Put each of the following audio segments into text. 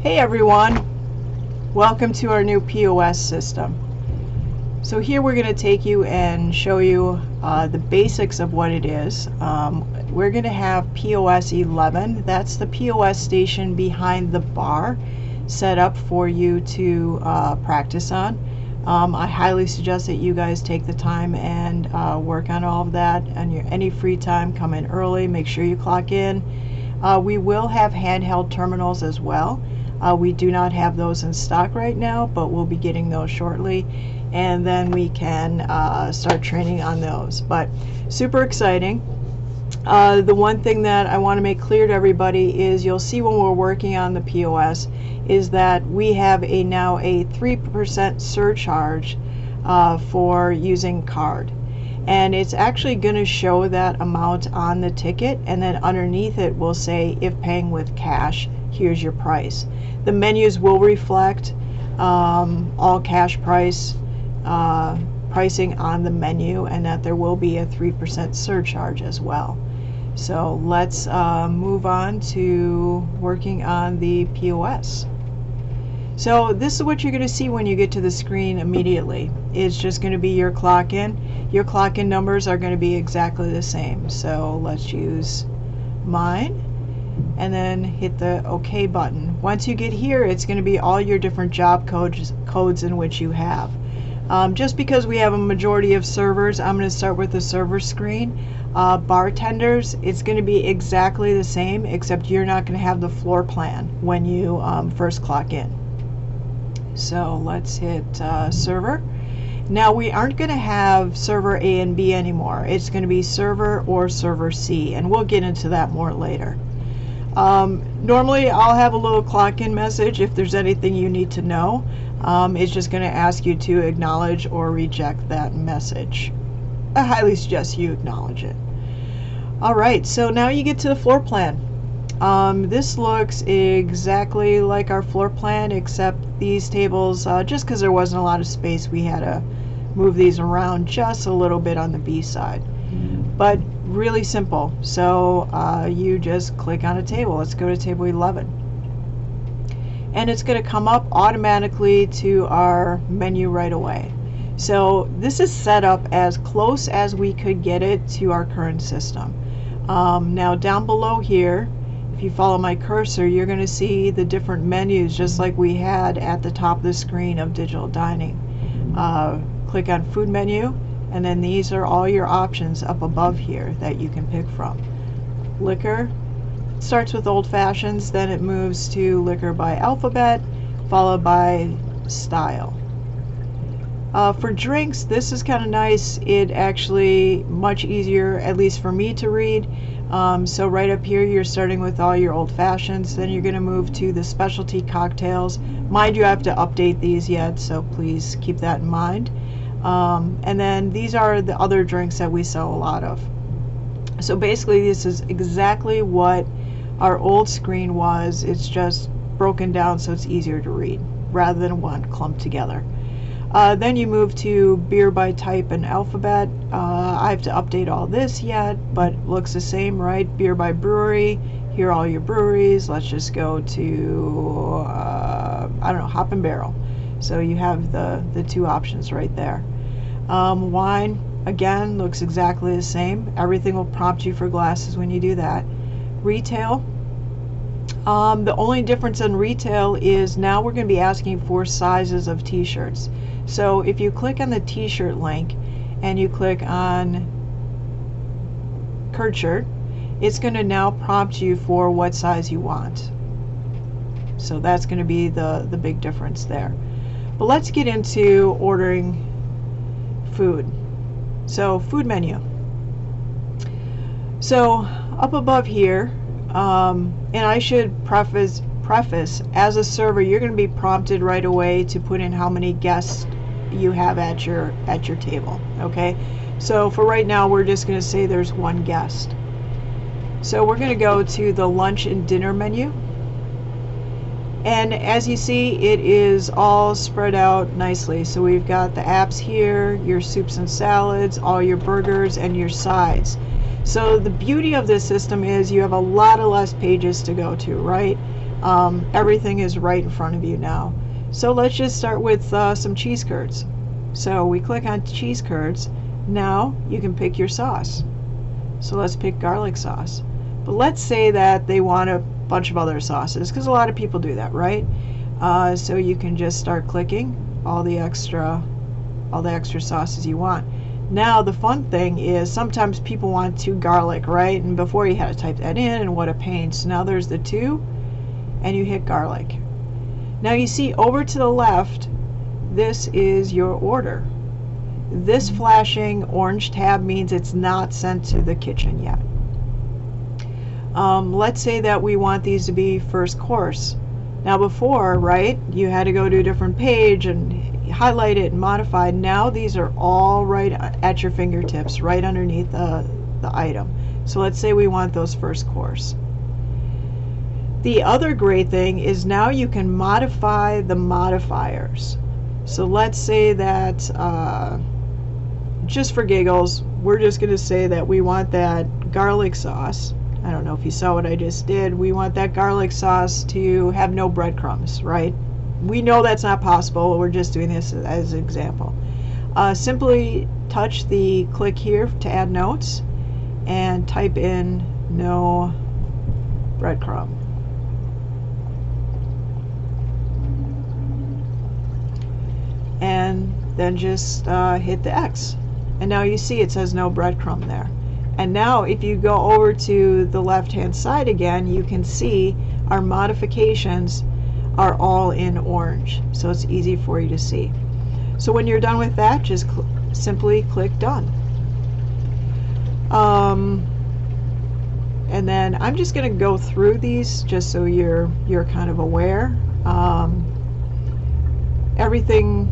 Hey everyone, welcome to our new POS system. So here we're going to take you and show you the basics of what it is. We're going to have POS 11. That's the POS station behind the bar set up for you to practice on. I highly suggest that you guys take the time and work on all of that, and any free time, come in early, make sure you clock in. We will have handheld terminals as well. We do not have those in stock right now, but we'll be getting those shortly, and then we can start training on those. But super exciting. The one thing that I want to make clear to everybody is you'll see when we're working on the POS is that we have now a 3% surcharge for using card. And it's actually going to show that amount on the ticket, and then underneath it will say, if paying with cash, here's your price. The menus will reflect all cash pricing on the menu, and that there will be a 3% surcharge as well. So let's move on to working on the POS. So this is what you're going to see when you get to the screen immediately. It's just going to be your clock in. Your clock in numbers are going to be exactly the same. So let's use mine and then hit the OK button. Once you get here, it's going to be all your different job codes in which you have. Just because we have a majority of servers, I'm going to start with the server screen. Bartenders, it's going to be exactly the same, except you're not going to have the floor plan when you first clock in. So let's hit server. Now we aren't going to have server A and B anymore. It's going to be server or server C, and we'll get into that more later. Normally I'll have a little clock in message if there's anything you need to know. It's just going to ask you to acknowledge or reject that message. I highly suggest you acknowledge it. Alright, so now you get to the floor plan. This looks exactly like our floor plan, except these tables, just because there wasn't a lot of space, we had to move these around just a little bit on the B side. But really simple. So you just click on a table. Let's go to table 11. And it's going to come up automatically to our menu right away. So this is set up as close as we could get it to our current system. Now down below here, if you follow my cursor, you're going to see the different menus just like we had at the top of the screen of digital dining. Click on food menu, and then these are all your options up above here that you can pick from. Liquor starts with old fashions, then it moves to liquor by alphabet, followed by style. For drinks, this is kind of nice. It actually much easier, at least for me, to read. So right up here you're starting with all your old fashions, then you're going to move to the specialty cocktails. Mind you, I have to update these yet, so please keep that in mind. And then these are the other drinks that we sell a lot of. So basically this is exactly what our old screen was. It's just broken down so it's easier to read rather than one clumped together. Then you move to beer by type and alphabet. I have to update all this yet, but looks the same, right? Beer by brewery. Here are all your breweries. Let's just go to, I don't know, Hop and Barrel. So you have the two options right there. Wine, again, looks exactly the same. Everything will prompt you for glasses when you do that. Retail. The only difference in retail is now we're going to be asking for sizes of t-shirts. So if you click on the t-shirt link and you click on Curd shirt, it's going to now prompt you for what size you want. So that's going to be the big difference there. But let's get into ordering food. So food menu. So up above here, and I should preface, as a server, you're going to be prompted right away to put in how many guests you have at your table. Okay, so for right now we're just going to say there's one guest. So we're going to go to the lunch and dinner menu, and as you see, it is all spread out nicely. So we've got the apps here, your soups and salads, all your burgers, and your sides. So the beauty of this system is you have a lot of less pages to go to, right? Everything is right in front of you now. So let's just start with some cheese curds. So we click on cheese curds. Now you can pick your sauce. So let's pick garlic sauce. But let's say that they want a bunch of other sauces, because a lot of people do that, right? So you can just start clicking all the extra sauces you want. Now the fun thing is sometimes people want 2 garlic, right? And before you had to type that in, and what a pain. So now there's the 2, and you hit garlic. Now you see over to the left, this is your order. This flashing orange tab means it's not sent to the kitchen yet. Let's say that we want these to be first course. Now before, right, you had to go to a different page and highlight it and modify. Now these are all right at your fingertips, right underneath the item. So let's say we want those first course. The other great thing is now you can modify the modifiers. So let's say that, just for giggles, we're just going to say that we want that garlic sauce. I don't know if you saw what I just did. We want that garlic sauce to have no breadcrumbs, right? We know that's not possible. We're just doing this as an example. Simply touch the click here to add notes and type in no breadcrumb. And then just hit the X. And now you see it says no breadcrumb there. And now if you go over to the left hand side again, you can see our modifications are all in orange. So it's easy for you to see. So when you're done with that, just simply click done. And then I'm just going to go through these just so you're kind of aware. Everything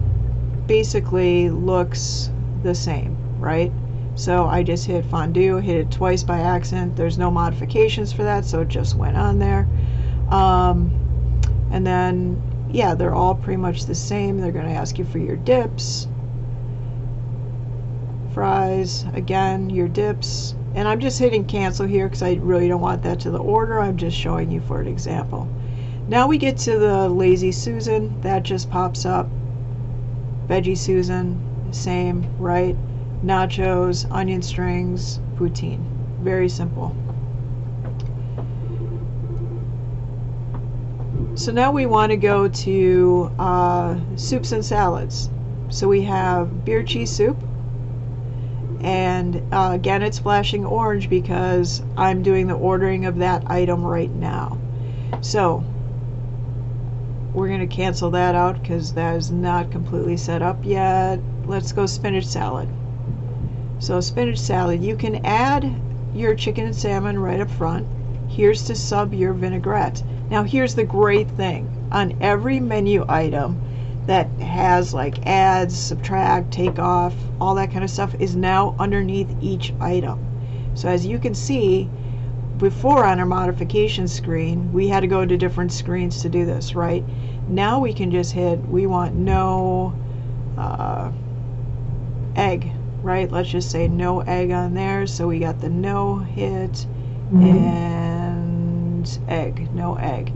basically looks the same, right? So I just hit fondue, hit it twice by accident. There's no modifications for that, so it just went on there. And then, yeah, they're all pretty much the same. They're going to ask you for your dips, fries, again, your dips. And I'm just hitting cancel here because I really don't want that to the order. I'm just showing you for an example. Now we get to the Lazy Susan. That just pops up. Veggie Susan, same, right? Nachos, onion strings, poutine. Very simple. So now we want to go to soups and salads. So we have beer cheese soup. And again, it's flashing orange because I'm doing the ordering of that item right now. So we're going to cancel that out because that is not completely set up yet. Let's go spinach salad. So spinach salad, you can add your chicken and salmon right up front. Here's to sub your vinaigrette. Now here's the great thing. On every menu item that has like add, subtract, take off, all that kind of stuff is now underneath each item. So as you can see, before on our modification screen, we had to go to different screens to do this, right? Now we can just hit, we want no egg, right? Let's just say no egg on there. So we got the no hit and egg, no egg.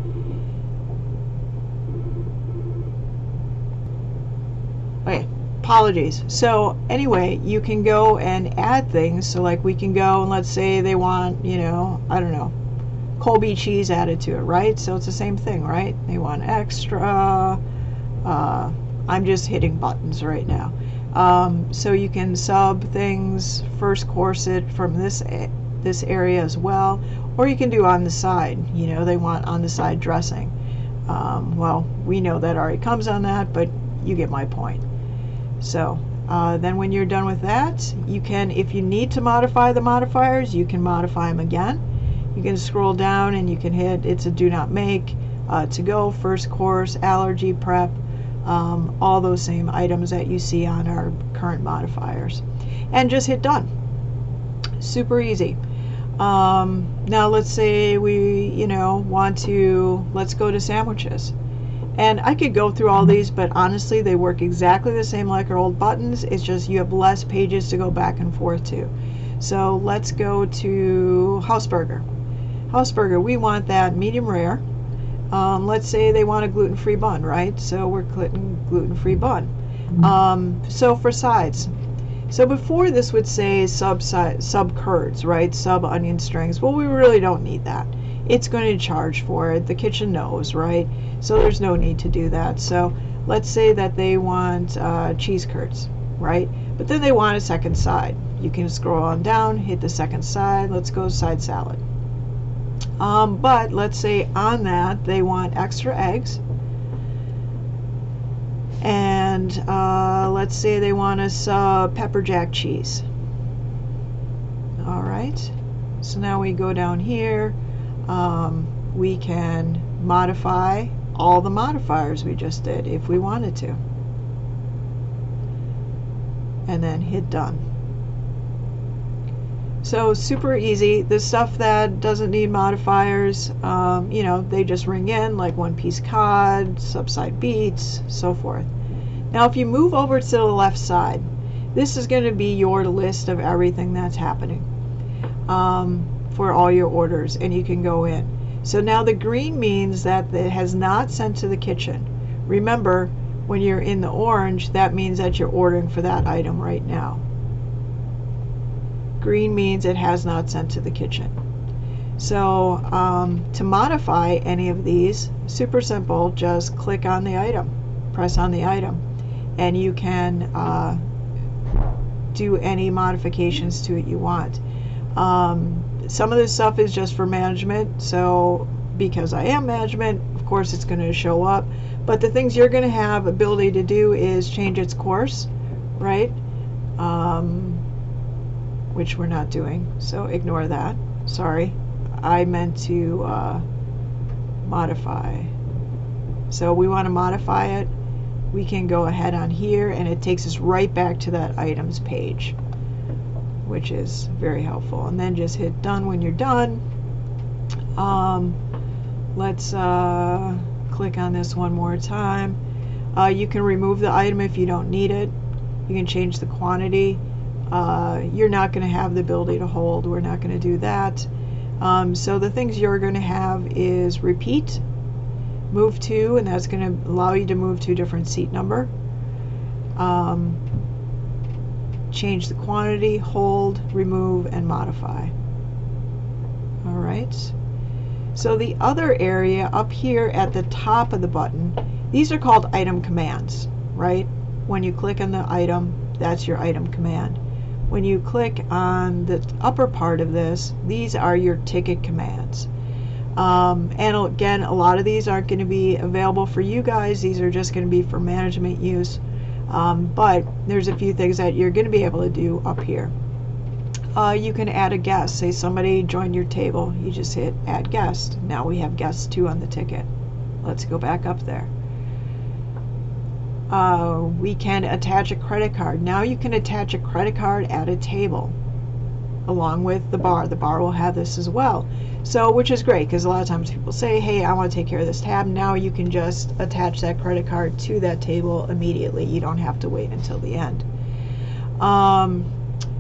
Okay, apologies. So anyway, you can go and add things. So like we can go and let's say they want, you know, I don't know, Colby cheese added to it, right? So it's the same thing, right? They want extra. I'm just hitting buttons right now. So you can sub things, first course it from this area as well, or you can do on the side. You know, they want on the side dressing. Well, we know that already comes on that, but you get my point. So then when you're done with that, you can, if you need to modify the modifiers, you can modify them again. You can scroll down and you can hit, it's a do not make, to go, first course, allergy prep, all those same items that you see on our current modifiers. And just hit done. Super easy. Now let's say we, you know, want to, let's go to sandwiches. And I could go through all these, but honestly, they work exactly the same like our old buttons. It's just you have less pages to go back and forth to. So let's go to house burger. House burger, we want that medium rare. Let's say they want a gluten-free bun, right? So we're clicking gluten-free bun. So for sides, so before this would say sub curds, right? Sub onion strings. Well, we really don't need that. It's going to charge for it. The kitchen knows, right? So there's no need to do that. So let's say that they want cheese curds, right? But then they want a second side. You can scroll on down, hit the second side. Let's go side salad. But let's say on that they want extra eggs, and let's say they want us pepper jack cheese. All right, so now we go down here. We can modify all the modifiers we just did if we wanted to, and then hit done. So super easy. The stuff that doesn't need modifiers, you know, they just ring in, like one piece cod, sub-side beets, so forth. Now if you move over to the left side, this is going to be your list of everything that's happening for all your orders, and you can go in. So now the green means that it has not sent to the kitchen. Remember, when you're in the orange, that means that you're ordering for that item right now. Green means it has not sent to the kitchen. So to modify any of these, super simple, just click on the item, press on the item, and you can do any modifications to it you want. Some of this stuff is just for management, so because I am management, of course it's going to show up, but the things you're going to have ability to do is change its course, right? Which we're not doing, so ignore that. Sorry, I meant to modify. So we want to modify it. We can go ahead on here, and it takes us right back to that items page, which is very helpful. And then just hit done when you're done. Let's click on this one more time. You can remove the item if you don't need it. You can change the quantity. You're not going to have the ability to hold. We're not going to do that. So the things you're going to have is repeat, move to, and that's going to allow you to move to a different seat number. Change the quantity, hold, remove, and modify. All right. So the other area up here at the top of the button, these are called item commands, right? When you click on the item, that's your item command. When you click on the upper part of this, these are your ticket commands. And again, a lot of these aren't going to be available for you guys. These are just going to be for management use. But there's a few things that you're going to be able to do up here. You can add a guest. Say somebody joined your table. You just hit add guest. Now we have guest 2 on the ticket. Let's go back up there. We can attach a credit card. Now you can attach a credit card at a table along with the bar. The bar will have this as well. So, which is great, because a lot of times people say, hey, I want to take care of this tab. Now you can just attach that credit card to that table immediately. You don't have to wait until the end.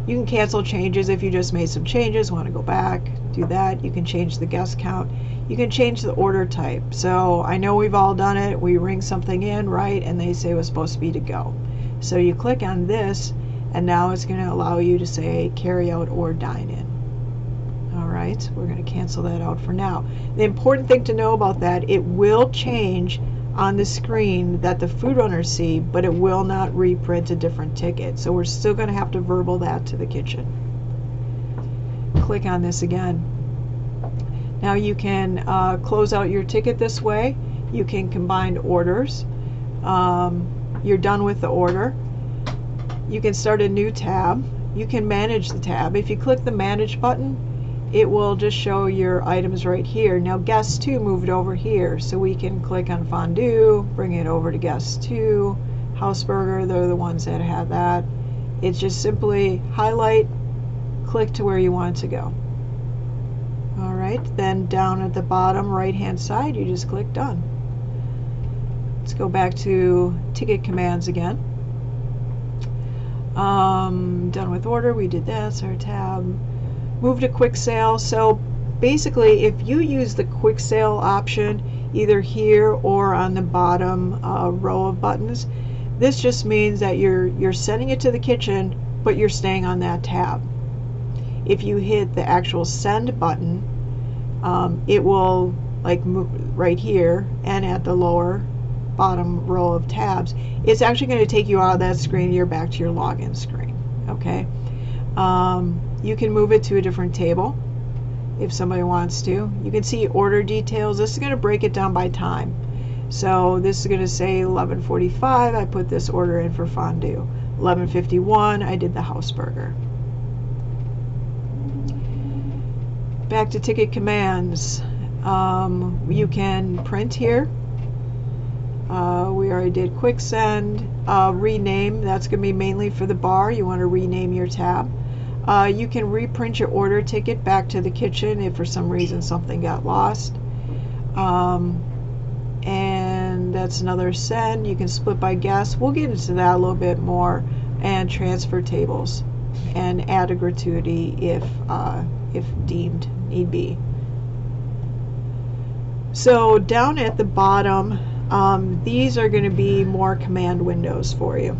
You can cancel changes if you just made some changes, want to go back, do that. You can change the guest count. You can change the order type. So I know we've all done it. We ring something in, right, and they say it was supposed to be to go. So you click on this, and now it's going to allow you to say carry out or dine in. All right, we're going to cancel that out for now. The important thing to know about that, it will change on the screen that the food runners see, but it will not reprint a different ticket. So we're still going to have to verbal that to the kitchen. Click on this again. Now you can close out your ticket this way. You can combine orders. You're done with the order. You can start a new tab. You can manage the tab. If you click the manage button, it will just show your items right here. Now guest 2 moved over here, so we can click on fondue, bring it over to guest 2, house burger, they're the ones that have that. It's just simply highlight, click to where you want it to go. All right, then down at the bottom right hand side, you just click done. Let's go back to ticket commands again. Done with order, we did that, so our tab. Move to quick sale. So basically, if you use the quick sale option, either here or on the bottom row of buttons. This just means that you're sending it to the kitchen, but you're staying on that tab. If you hit the actual send button, it will like move right here and at the lower bottom row of tabs, it's actually going to take you out of that screen. You're back to your login screen. Okay. You can move it to a different table if somebody wants to. You can see order details. This is going to break it down by time. So this is going to say 11:45. I put this order in for fondue. 11:51. I did the house burger. Back to ticket commands. You can print here. We already did quick send. Rename, that's going to be mainly for the bar. You want to rename your tab. You can reprint your order ticket back to the kitchen if for some reason something got lost. And that's another send. You can split by guest. We'll get into that a little bit more. And transfer tables and add a gratuity if deemed need be. So down at the bottom, these are going to be more command windows for you.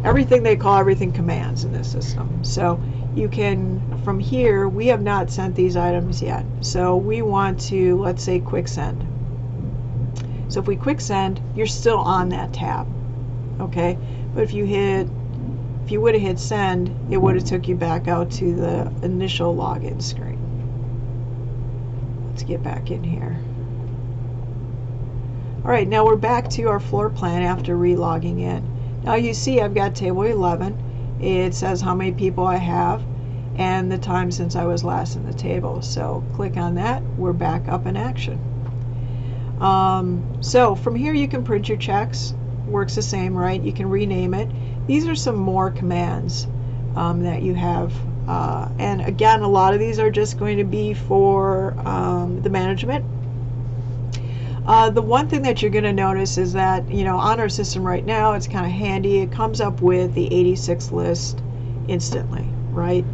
Everything they call everything commands in this system. So you can, from here, we have not sent these items yet. So we want to, let's say, quick send. So if we quick send, you're still on that tab. Okay? But if you would have hit send, it would have took you back out to the initial login screen. Let's get back in here. Alright, now we're back to our floor plan after re-logging in. Now you see I've got table 11. It says how many people I have and the time since I was last in the table. So click on that. We're back up in action. So from here you can print your checks. Works the same, right? You can rename it. These are some more commands that you have. And again, a lot of these are just going to be for the management. The one thing that you're going to notice is that, on our system right now, it's kind of handy. It comes up with the 86 list instantly, right?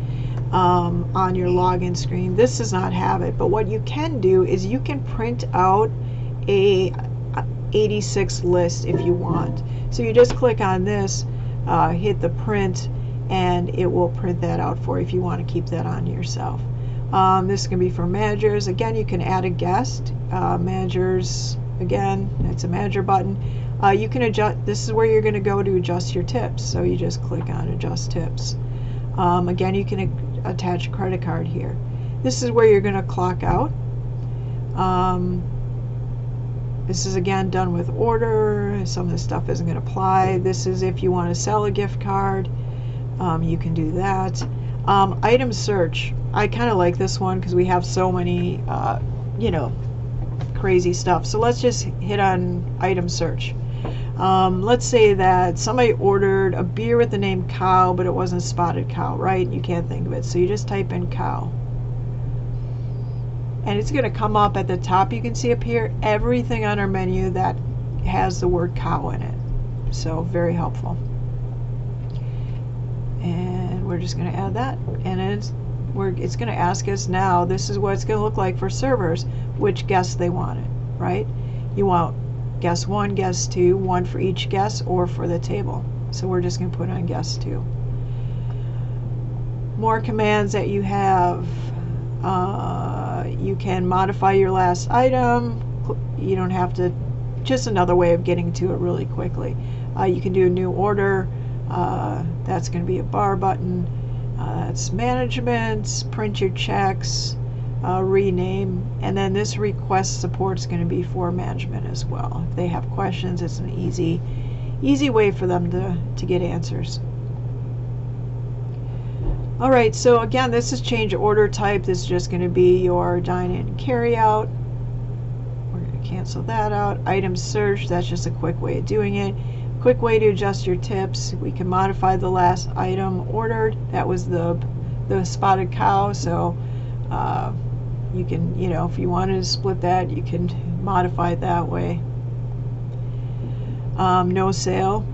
On your login screen. This does not have it, but what you can do is you can print out a 86 list if you want. So you just click on this, hit the print, and it will print that out for you if you want to keep that on yourself. This can be for managers. Again, you can add a guest. Managers, again, it's a manager button. You can adjust. This is where you're going to go to adjust your tips. So you just click on adjust tips. Again, you can attach a credit card here. This is where you're going to clock out. This is again done with order. Some of the stuff isn't going to apply. This is if you want to sell a gift card. You can do that. Item search. I kind of like this one because we have so many, crazy stuff. So let's just hit on item search. Let's say that somebody ordered a beer with the name cow, but it wasn't spotted cow, right? You can't think of it. So you just type in cow. And it's going to come up at the top. You can see up here everything on our menu that has the word cow in it. So very helpful. And we're just going to add that. And it's going to ask us now, this is what it's going to look like for servers, which guests they wanted, right? You want guest 1, guest 2, 1 for each guest or for the table. So we're just going to put on guest 2. More commands that you have. You can modify your last item. You don't have to, just another way of getting to it really quickly. You can do a new order. That's going to be a bar button. That's management, print your checks, rename, and then this request support is going to be for management as well. If they have questions, it's an easy way for them to get answers. Alright, so again, this is change order type. This is just going to be your dine-in and carry-out. We're going to cancel that out. Item search, that's just a quick way of doing it. Quick way to adjust your tips. We can modify the last item ordered. That was the spotted cow, so you can, if you wanted to split that, you can modify it that way. No sale.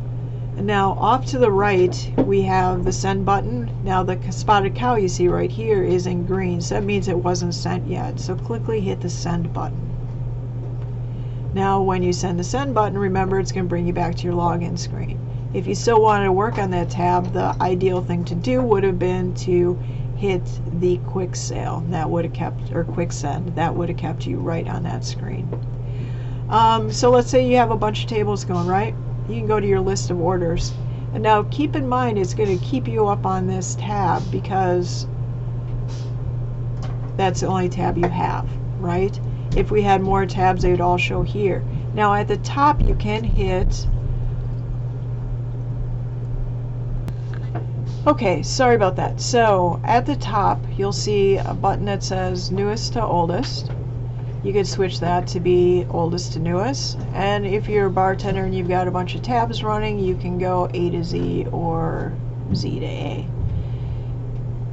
And now off to the right we have the send button. Now the spotted cow you see right here is in green, so that means it wasn't sent yet. So quickly hit the send button. Now when you send the send button, remember it's going to bring you back to your login screen. If you still wanted to work on that tab, the ideal thing to do would have been to hit the quick sale. That would have kept, or quick send, that would have kept you right on that screen. So let's say you have a bunch of tables going, right? You can go to your list of orders. And now keep in mind it's going to keep you up on this tab because that's the only tab you have, right? If we had more tabs, they would all show here. Now at the top you can hit, okay, sorry about that. So at the top you'll see a button that says newest to oldest. You could switch that to be oldest to newest. And if you're a bartender and you've got a bunch of tabs running, you can go A to Z or Z to A.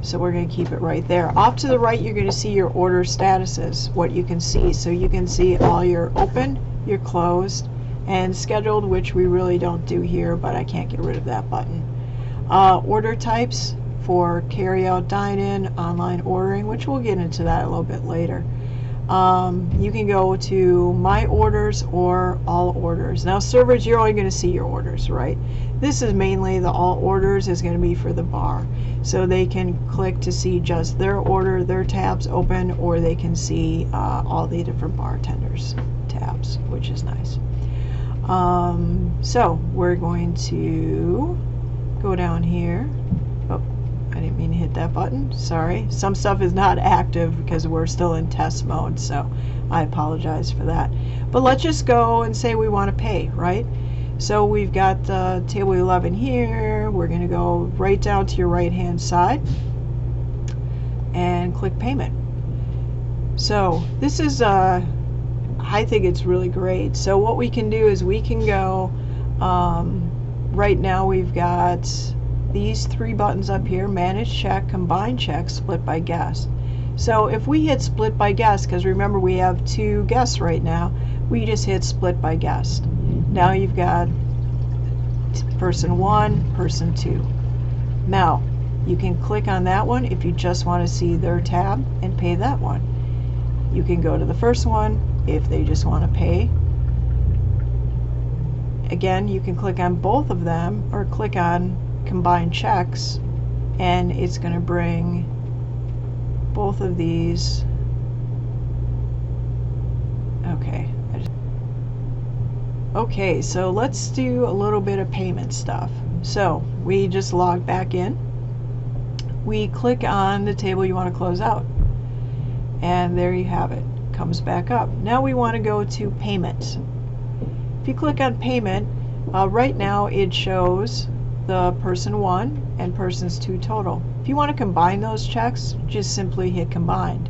So we're going to keep it right there. Off to the right, you're going to see your order statuses, what you can see. So you can see all your open, your closed, and scheduled, which we really don't do here, but I can't get rid of that button. Order types for carry-out, dine-in, online ordering, which we'll get into that a little bit later. You can go to my orders or all orders. Now servers, you're only going to see your orders, right? This is mainly the all orders is going to be for the bar. So they can click to see just their order, their tabs open, or they can see all the different bartenders tabs, which is nice. So we're going to go down here. Oh, I didn't mean to hit that button. Sorry. Some stuff is not active because we're still in test mode, so I apologize for that. But let's just go and say we want to pay, right? So we've got table 11 here. We're going to go right down to your right hand side and click payment. So this is I think it's really great. So what we can do is we can go right now we've got these three buttons up here: manage check, combine check, split by guest. So if we hit split by guest, because remember we have 2 guests right now, we just hit split by guest. Now you've got person 1, person 2. Now you can click on that one if you just want to see their tab and pay that one. You can go to the first one if they just want to pay. Again, you can click on both of them or click on combine checks, and it's going to bring both of these. Okay, so let's do a little bit of payment stuff. So we just log back in. We click on the table you want to close out, and there you have it. Comes back up. Now we want to go to payment. If you click on payment, right now it shows the person 1 and persons 2 total. If you want to combine those checks, just simply hit combined.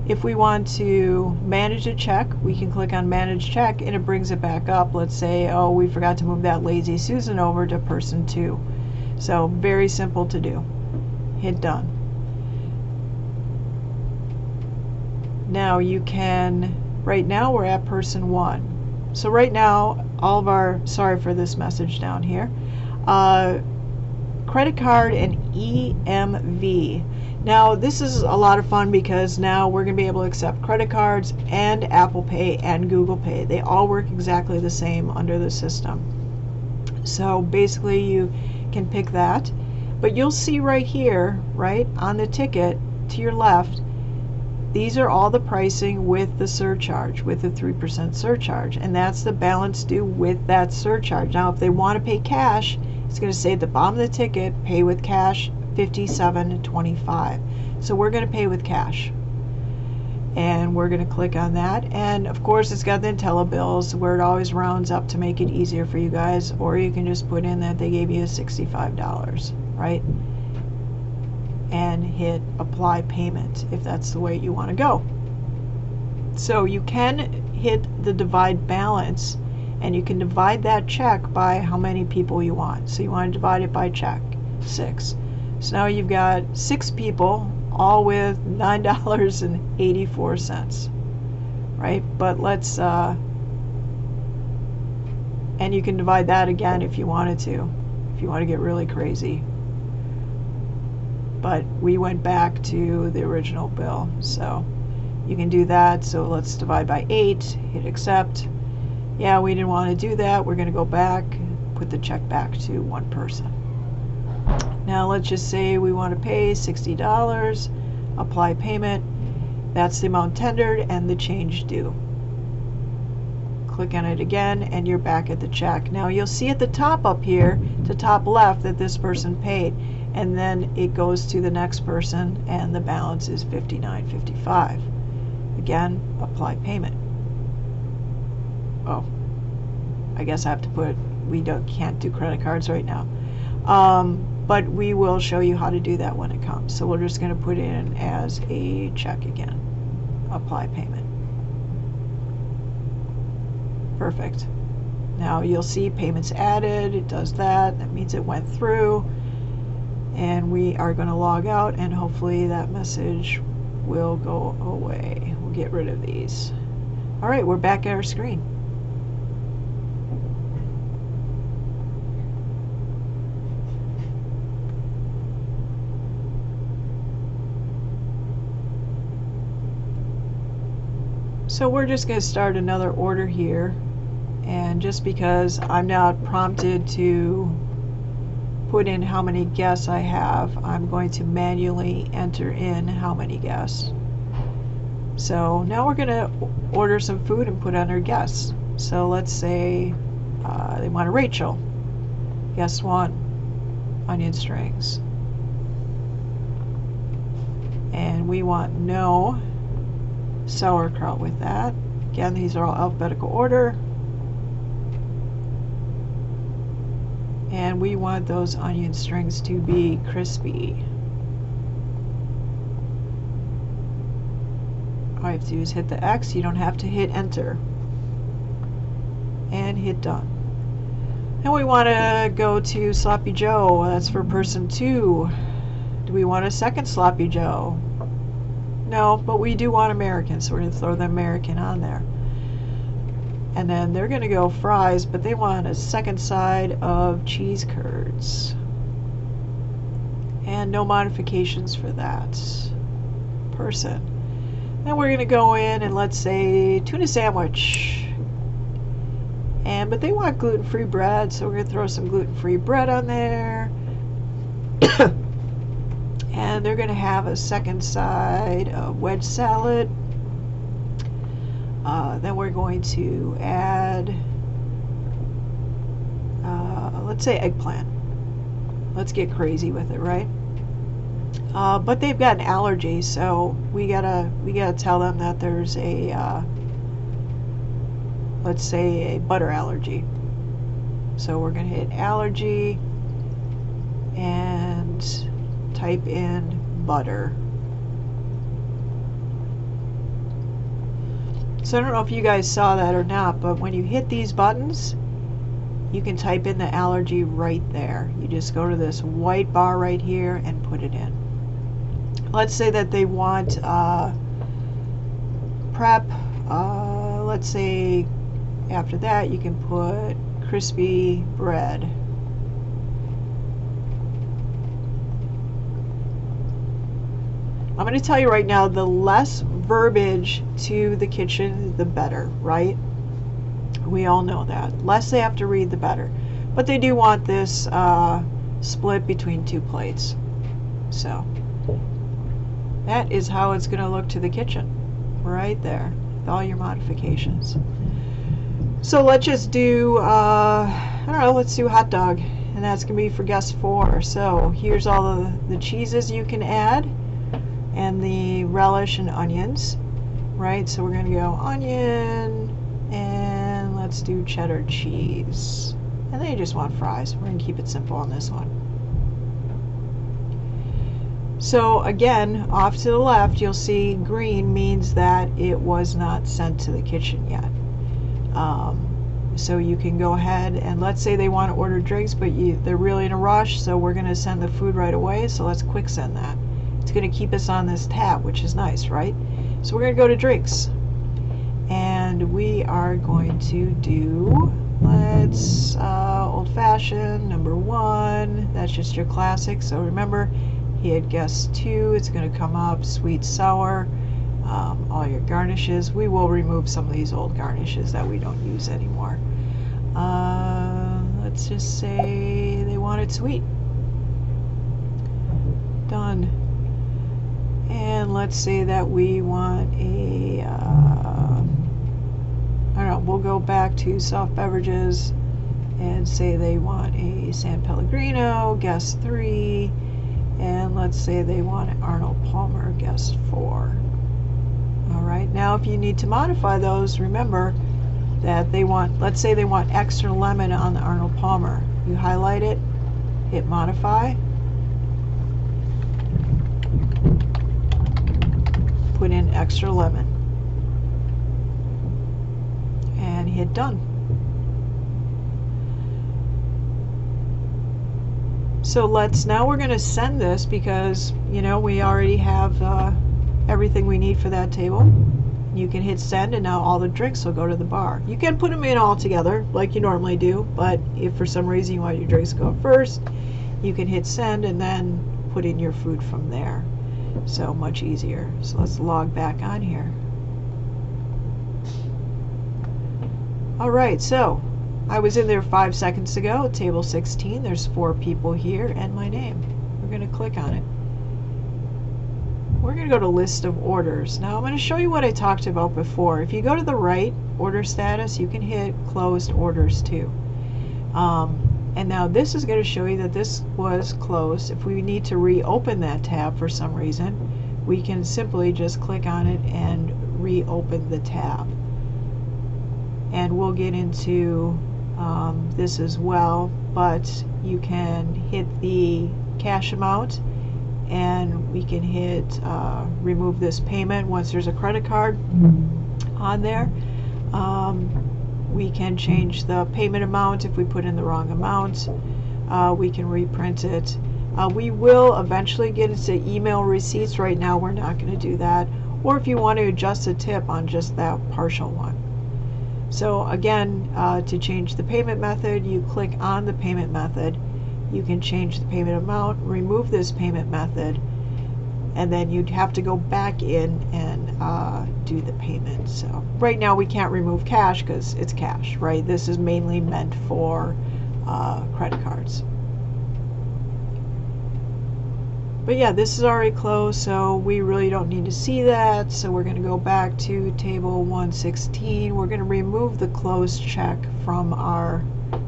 If we want to manage a check, we can click on manage check and it brings it back up. Let's say, oh, we forgot to move that Lazy Susan over to person 2. So very simple to do. Hit done. Now you can, right now we're at person 1. So right now all of our, sorry for this message down here, credit card and EMV. Now this is a lot of fun because now we're going to be able to accept credit cards and Apple Pay and Google Pay. They all work exactly the same under the system. So basically you can pick that, but you'll see right here, right on the ticket to your left, these are all the pricing with the surcharge, with the 3% surcharge, and that's the balance due with that surcharge. Now if they want to pay cash, it's going to say at the bottom of the ticket, pay with cash, $57.25. So we're going to pay with cash, and we're going to click on that. And of course it's got the IntelliBills where it always rounds up to make it easier for you guys, or you can just put in that they gave you $65, right? And hit apply payment if that's the way you want to go. So you can hit the divide balance, and you can divide that check by how many people you want. So you want to divide it by check, 6. So now you've got 6 people, all with $9.84, right? But let's, and you can divide that again if you wanted to, if you want to get really crazy. But we went back to the original bill, so you can do that. So let's divide by 8, hit accept, Yeah, we didn't want to do that. We're going to go back, put the check back to one person. Now let's just say we want to pay $60, apply payment. That's the amount tendered and the change due. Click on it again and you're back at the check. Now you'll see at the top up here, the top left, that this person paid, and then it goes to the next person and the balance is $59.55. Again, apply payment. Oh, I guess I have to put, can't do credit cards right now. But we will show you how to do that when it comes. So we're just going to put in as a check again. Apply payment. Perfect. Now you'll see payments added. It does that. That means it went through. And we are going to log out and hopefully that message will go away. We'll get rid of these. All right, we're back at our screen. So we're just going to start another order here, and just because I'm not prompted to put in how many guests I have, I'm going to manually enter in how many guests. So now we're going to order some food and put on our guests. So let's say they want a Rachel. Guest 1, onion strings. And we want no sauerkraut with that. Again, these are all alphabetical order. And we want those onion strings to be crispy. All I have to do is hit the X. You don't have to hit enter. And hit done. And we want to go to Sloppy Joe. That's for person 2. Do we want a second Sloppy Joe? No, but we do want American, so we're going to throw the American on there. And then they're going to go fries, but they want a second side of cheese curds. And no modifications for that person. Then we're going to go in and let's say tuna sandwich. But they want gluten-free bread, so we're going to throw some gluten-free bread on there. And they're going to have a second side of wedge salad. Then we're going to add, let's say eggplant. Let's get crazy with it, right? But they've got an allergy, so we gotta tell them that there's a, let's say a butter allergy. So we're going to hit allergy and type in butter. So I don't know if you guys saw that or not, but when you hit these buttons, you can type in the allergy right there. You just go to this white bar right here and put it in. Let's say that they want prep. Let's say after that you can put crispy bread. I'm going to tell you right now, the less verbiage to the kitchen, the better, right? We all know that. Less they have to read, the better. But they do want this split between 2 plates. So that is how it's going to look to the kitchen, right there, with all your modifications. So let's just do, I don't know, let's do hot dog. And that's going to be for guest 4. So here's all the cheeses you can add. And the relish and onions, right? So we're going to go onion, and let's do cheddar cheese. And then you just want fries. We're going to keep it simple on this one. So again, off to the left, you'll see green means that it was not sent to the kitchen yet. So you can go ahead and let's say they want to order drinks, but they're really in a rush, so we're going to send the food right away. So let's quick send that. It's going to keep us on this tab, which is nice, right? So we're going to go to drinks. And we are going to do, let's, old-fashioned, number 1. That's just your classic. So remember, he had guessed 2. It's going to come up sweet sour. all your garnishes. We will remove some of these old garnishes that we don't use anymore. Let's just say they want it sweet. Done. And let's say that we want a, I don't know, we'll go back to soft beverages and say they want a San Pellegrino, guest 3, and let's say they want an Arnold Palmer, guest 4. Alright, now if you need to modify those, remember that they want, let's say they want extra lemon on the Arnold Palmer. You highlight it, hit modify, put in extra lemon, and hit done. So now we're going to send this because, you know, we already have everything we need for that table. You can hit send, and now all the drinks will go to the bar. You can put them in all together like you normally do, but if for some reason you want your drinks to go first, you can hit send and then put in your food from there. So much easier. So let's log back on here. Alright, so I was in there 5 seconds ago, table 16. There's 4 people here and my name. We're going to click on it. We're going to go to list of orders. Now I'm going to show you what I talked about before. If you go to the right, order status, you can hit closed orders too. And now this is going to show you that this was closed. If we need to reopen that tab for some reason, we can simply just click on it and reopen the tab. And we'll get into this as well, but you can hit the cash amount and we can hit remove this payment once there's a credit card on there. We can change the payment amount if we put in the wrong amount. We can reprint it. We will eventually get into email receipts. Right now we're not going to do that. Or if you want to adjust a tip on just that partial one. So again, to change the payment method, you click on the payment method. You can change the payment amount, remove this payment method, and then you'd have to go back in and do the payment. So right now we can't remove cash because it's cash, right? This is mainly meant for credit cards. But yeah, this is already closed, so we really don't need to see that. So we're going to go back to table 116. We're going to remove the closed check from our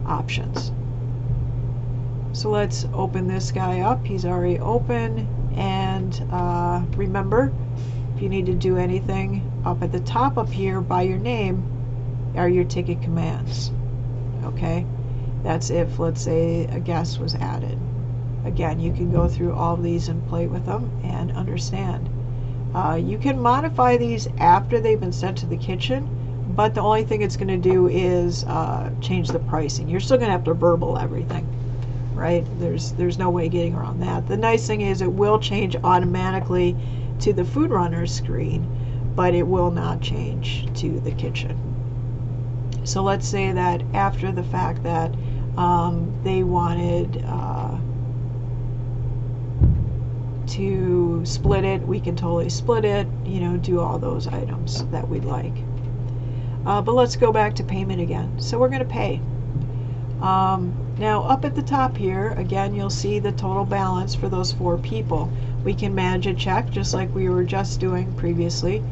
options. So let's open this guy up. He's already open. And remember, if you need to do anything, up at the top up here by your name are your ticket commands. Okay, that's if, let's say, a guest was added. Again, you can go through all of these and play with them and understand. You can modify these after they've been sent to the kitchen, but the only thing it's going to do is change the pricing. You're still going to have to verbal everything, right? There's no way getting around that. The nice thing is it will change automatically to the food runner screen, but it will not change to the kitchen. So let's say that after the fact that they wanted to split it, we can totally split it, you know, do all those items that we'd like. But let's go back to payment again. So we're going to pay. Now up at the top here, again, you'll see the total balance for those 4 people. We can manage a check just like we were just doing previously.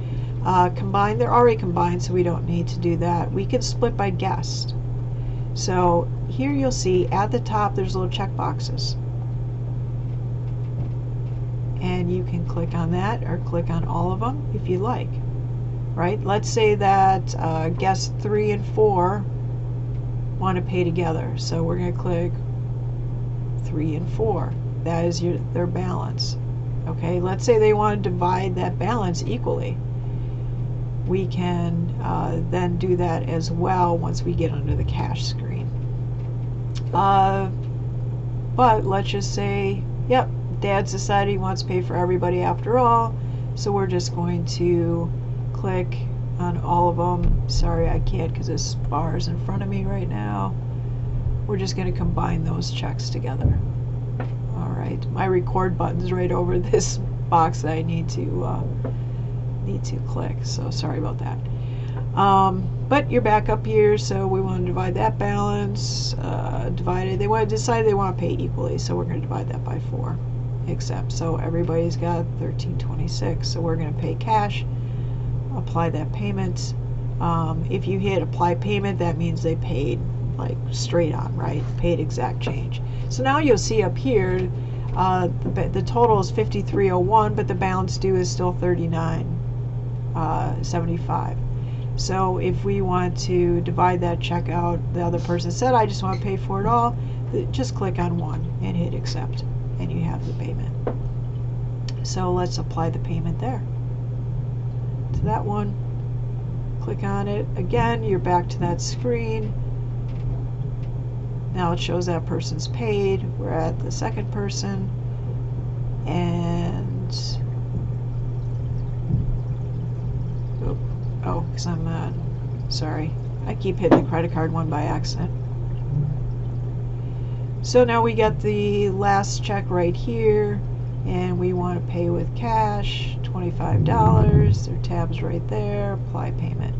Combine, they're already combined, so we don't need to do that. We can split by guest. So here you'll see at the top there's little check boxes. And you can click on that or click on all of them if you like. Right? Let's say that guests 3 and 4 want to pay together. So we're going to click 3 and 4. That is their balance. Okay, let's say they want to divide that balance equally. We can then do that as well once we get under the cash screen. But let's just say, yep, Dad's decided he wants to pay for everybody after all, so we're just going to click on all of them. Sorry, I can't because this bar is in front of me right now. We're just going to combine those checks together. Alright, my record button's right over this box that I need to need to click, so sorry about that. But you're back up here, so we want to divide that balance. They want to decide they want to pay equally, so we're going to divide that by 4. Accept. So everybody's got $13.26, so we're going to pay cash. Apply that payment. If you hit apply payment, that means they paid like straight on, right? Paid exact change. So now you'll see up here the total is $53.01, but the balance due is still $39.75. So if we want to divide that check out, the other person said, I just want to pay for it all, just click on 1 and hit accept, and you have the payment. So let's apply the payment there. To that one, click on it. Again, you're back to that screen. Now it shows that person's paid. We're at the second person, and oh, because I'm sorry, I keep hitting the credit card one by accident. So now we got the last check right here, and we want to pay with cash, $25. Their tab's right there. Apply payment,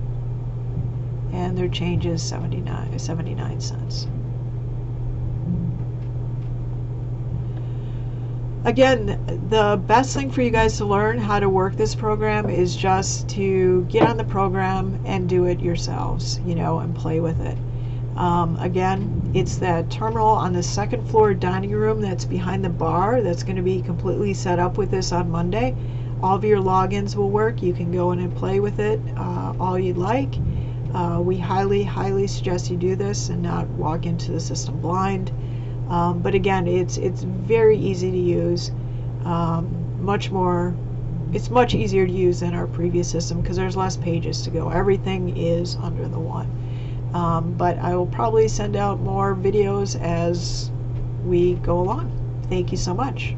and their change is 79 cents. Again, the best thing for you guys to learn how to work this program is just to get on the program and do it yourselves, you know, and play with it. Again, it's that terminal on the second floor dining room that's behind the bar that's going to be completely set up with this on Monday. All of your logins will work. You can go in and play with it all you'd like. We highly suggest you do this and not walk into the system blind. But again, it's very easy to use. It's much easier to use than our previous system because there's less pages to go. Everything is under the one. But I will probably send out more videos as we go along. Thank you so much.